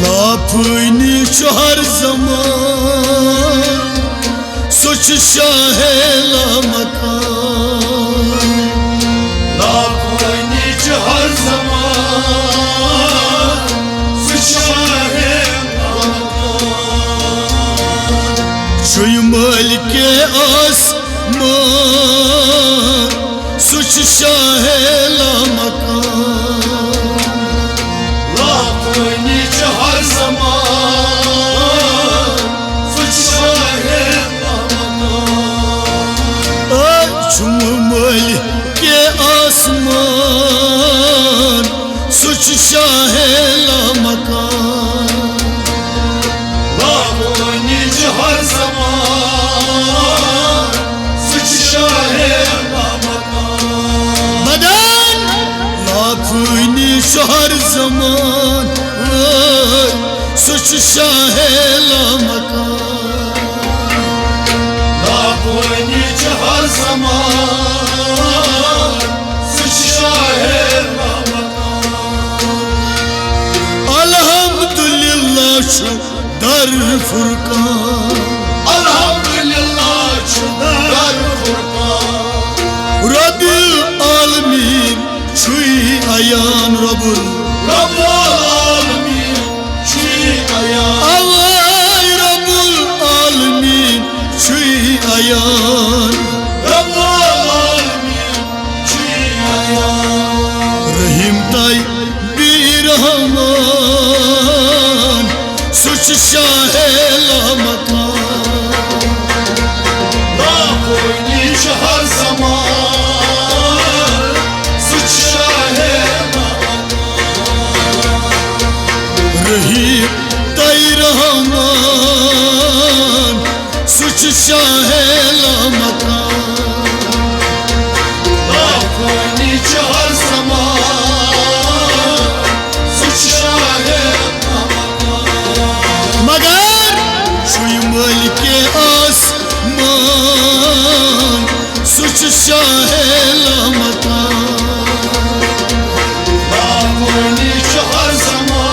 लाफनी हर ज़मान सुच शाहे लामकान लाफनी हर ज़मान सुच शाहे लामकान शुय मलिके आसमान सुच शाहे लामकान लाफनी हर ज़मान सुच शाहे लामकान शुय मलिके आसमान सुच शाहे लामकान लाफनी हर ज़मान सुच शाहे लामकान बदन लाफनी हर ज़मान सुच शाहे लामकान लाफनी हर ज़मान सुच शाहे लामकान अल्हम्दुलिल्लाह छु दर फुरकान अल्हम्दुलिल्लाह छु दर फुरकान रब्बुल आलमीन छुई अयान रब्बुल आलमीन छुई अयान अल्लाह रब्बुल आलमीन छुई अयान आलमीन छुई अयान रहीम ताई बीरहमान सुच शाहे लामकान लाफनी हर ज़मान सुच शाहे रहीम ताई रहमान सुच शाहे लामकान लाफनी हर ज़मान सुच शाहे मगर शुय मलिके आसमान सुच शाहे लामकान लाफनी हर ज़मान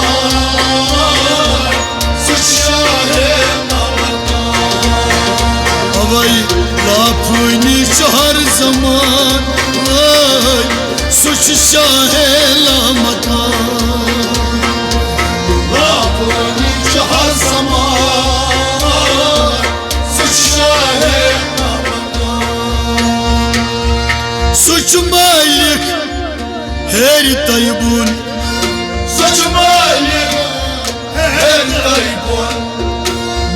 सुच शाहे अवै लाफनी हर ज़मान सुच शाहे लामकान लाफनी हर ज़मान सुच शाहे सुच मालिक हेरि तैबुन सुच मालिक हेर तैबुन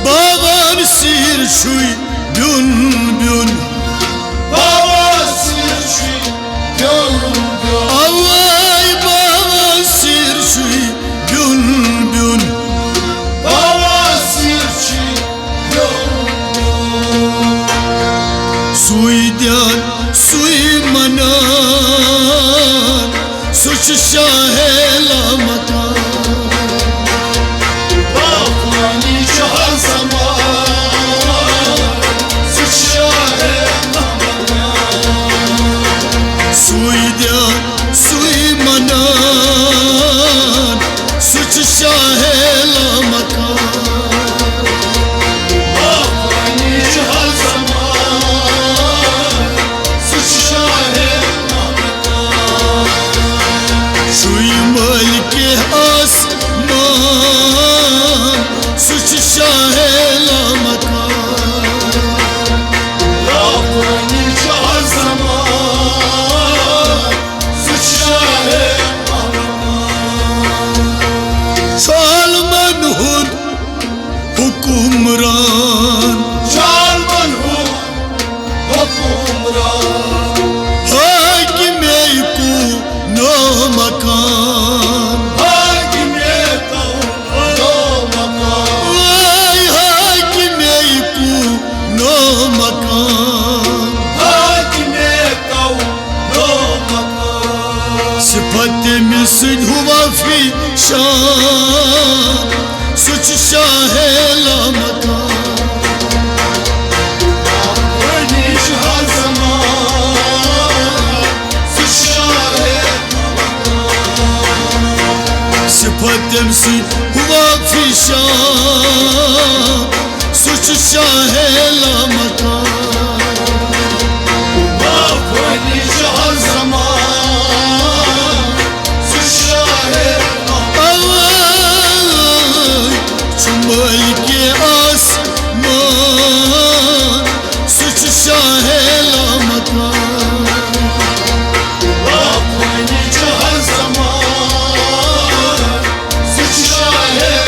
बाबान सिर शुई ब्युन ब्युन बाबा सिर छुई ब्युन ब्युन अल्लाह बाबा सिर शुई ब्युन ब्युन बाबा सिर छुई ब्युन सुई ध्यान सुई मनान सुच शाहे लामकान लाफनी हर ज़मान सुच शाहे सुई ध्यान सुई मनान सुच शाहे लामकान लाफनी हर ज़मान सुच शाहे शुय मलिके आसमान सुच शाहे लामकान लाफनी हर ज़मान सुच शाहे सालमन हुद हुकुमरान जालमन हो हुकुमरान हाकिमे को नो मकान हाकिमे कौनो मकान हाकिमे को नो मकान हाकिमे कौनो मकान सिफत मिस्द हुआ फी शान सुच शाहे लामकान लाफनी हर ज़मान सुच शाहे सिफत मिस्द हुआ आशीषान सुच शाहेला मकान Mahveni her zaman Şaher Avay çumal ke asman suç shaheela makan Mahveni her zaman Şaher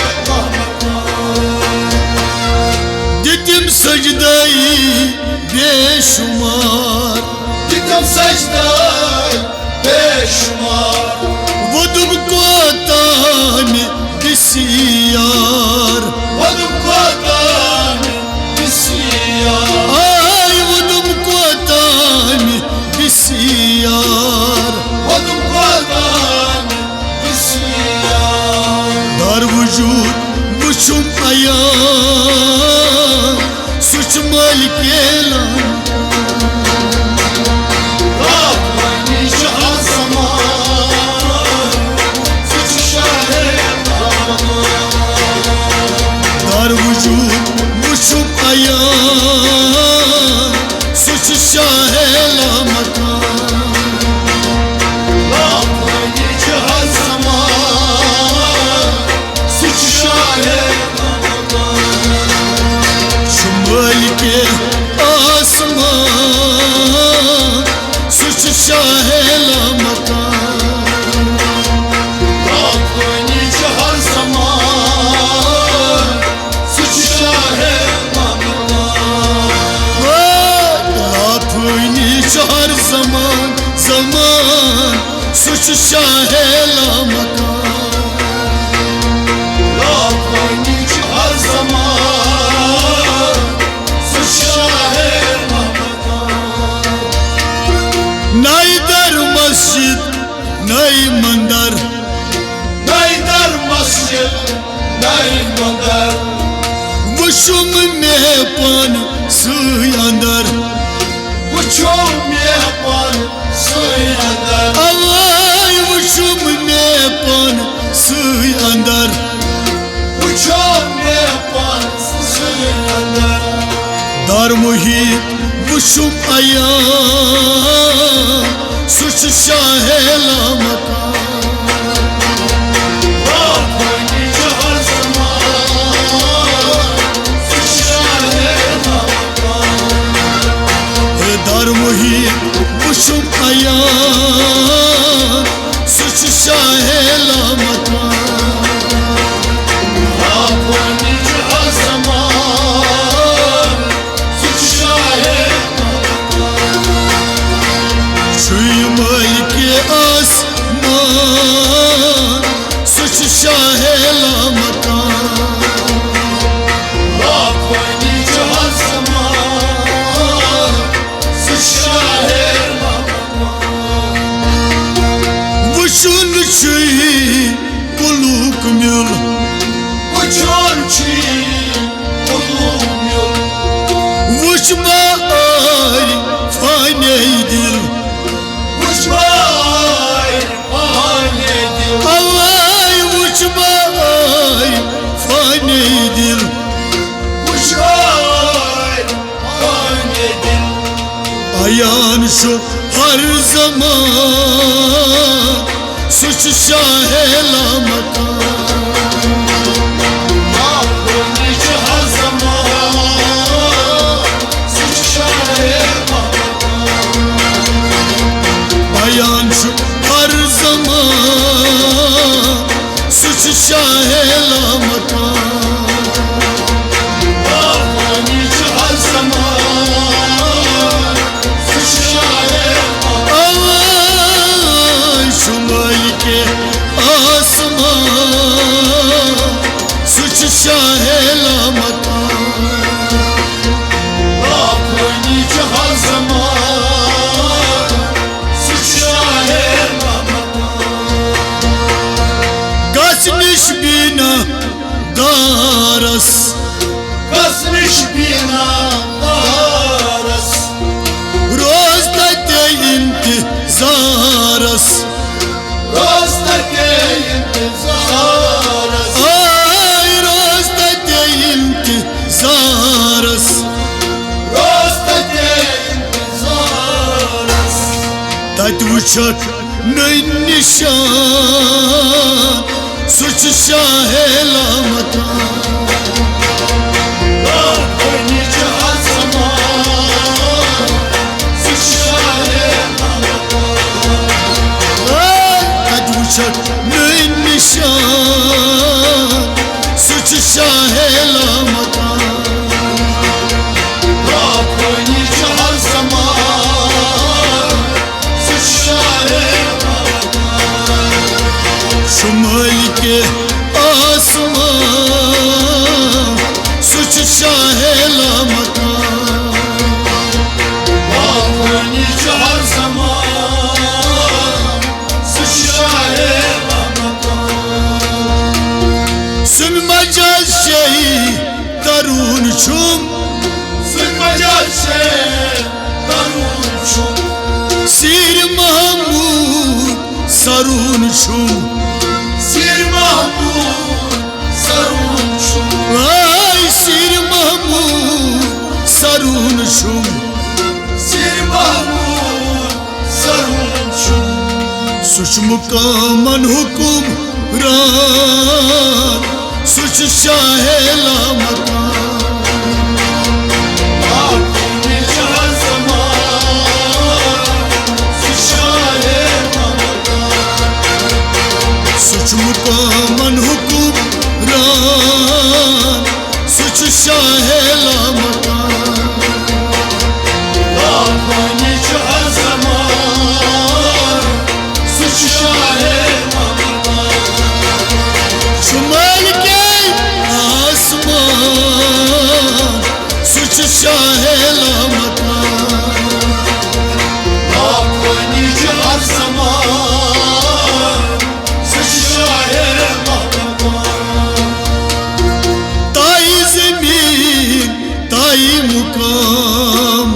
Didim secdayı beşumar Gittim secde beşmar Vudum kuatani bisiyar Vadım kuatan bisiyar Ay vudum kuatani bisiyar Vadım kuatan bisiyar Dar vücut buçum ayan suç malkelan Mahveni her zaman Şaher Dar vücut buçum ayan suç shaheela makan Mahveni her zaman Şaher Çumal ke asman suç shaheela makan Mahveni her zaman Şaher Lapni çar zaman zaman suç shaheela makan Mahveni her zaman Şaher Nay dar masjid nay mandar Naydar masjid Naymandar Vuşum mepan sıyandar Uçum yapan Sıyandar Avay vuşum mepan sıyandar Uçum yapan Sıyandar Dar muhit vuşum ayan suç shaheela makan Mahveni her zaman Şaher Dar muhit vuşum ayan suç shaheela makan Mahveni her zaman Şaher Çuymal ke asman suç shaheela makan Mahveni her zaman Şaher Vuşun çuyi kuluk mül Uçur ki Kulum yol Vuşma ay faneydil Uçmay Mahalledir Avay vuşma ay faneydil Uçmay Mahalledir Ayan şu her zaman suç shaheela makan Mahveni her zaman Şaher Ayan şu her zaman suç shaheela makan Mahveni her zaman Şaher Avay çumal ke asman suç shaheela makan Mahveni her zaman Şaher Gasmiş bina daras Kasmış bina Daras Roz da intizaras Rastake intizarız Ay वुछक नई निशान सुच शाहे लामकान नई निशान सुच शाहे लामकान शुमाल के आसमान सुच शाहे लामकान सुन मजा से तरुण छुम सिर महमूद सरून छुम आई सिर महमूद सरून छुम सुच मुकामन हुकुम रान सुच शाहे लामकान सुच मुकामन हुकुम रान सुच शाहे लामकान शुमाल के आसमान सुच शाहे लामकान ताई ज़मीन ताई मुकाम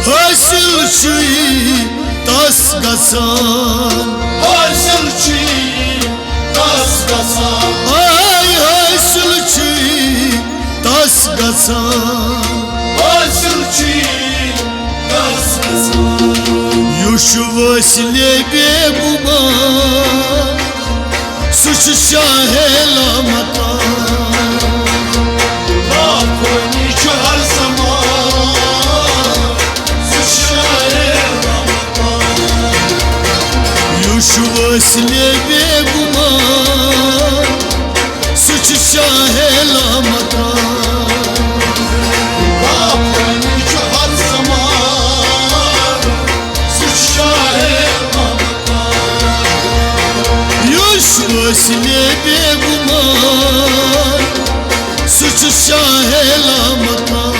हासिल छुई तस गसान आई हासिल छुई तस गसान युश वसले बेगुमान सुच शाहे लामकान युश वसले बेगुमान सुच शाहे लामकान वसले बेगुमान सुच शाहे लामकान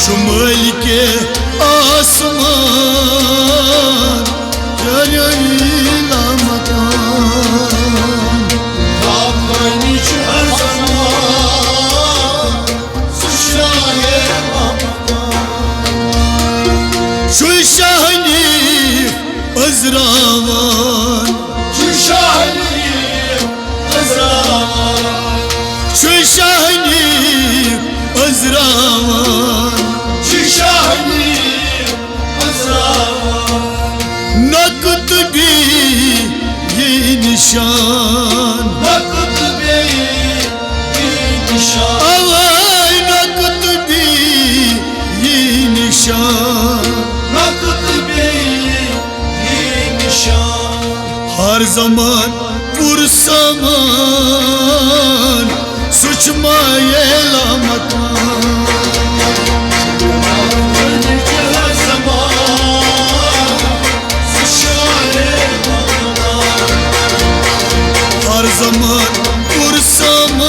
शुमाल के आसमान लामकान शुई शाहनी अजरावान शुई शाहनी अजरावान नकत भी ये निशान अवाई नकत भी ये निशान हर जमान पुरसमान सुच माये लामकान हर जमान पुरसमान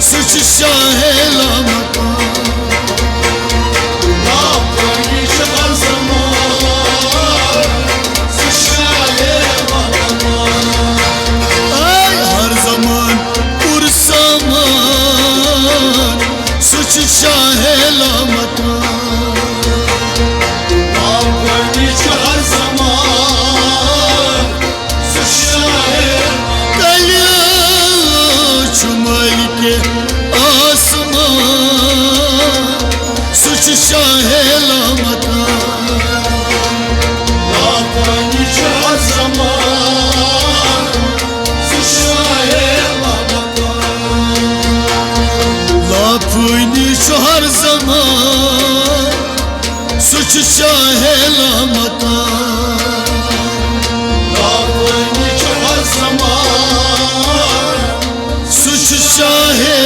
सुच शाहे लामकान हर जमान पुरसमान सुच Shah लामकान Shah लामकान Lapani her zaman Suç şahe lamakan लापुनी हर zaman suç Shah लामकान Lapani her zaman suç Shah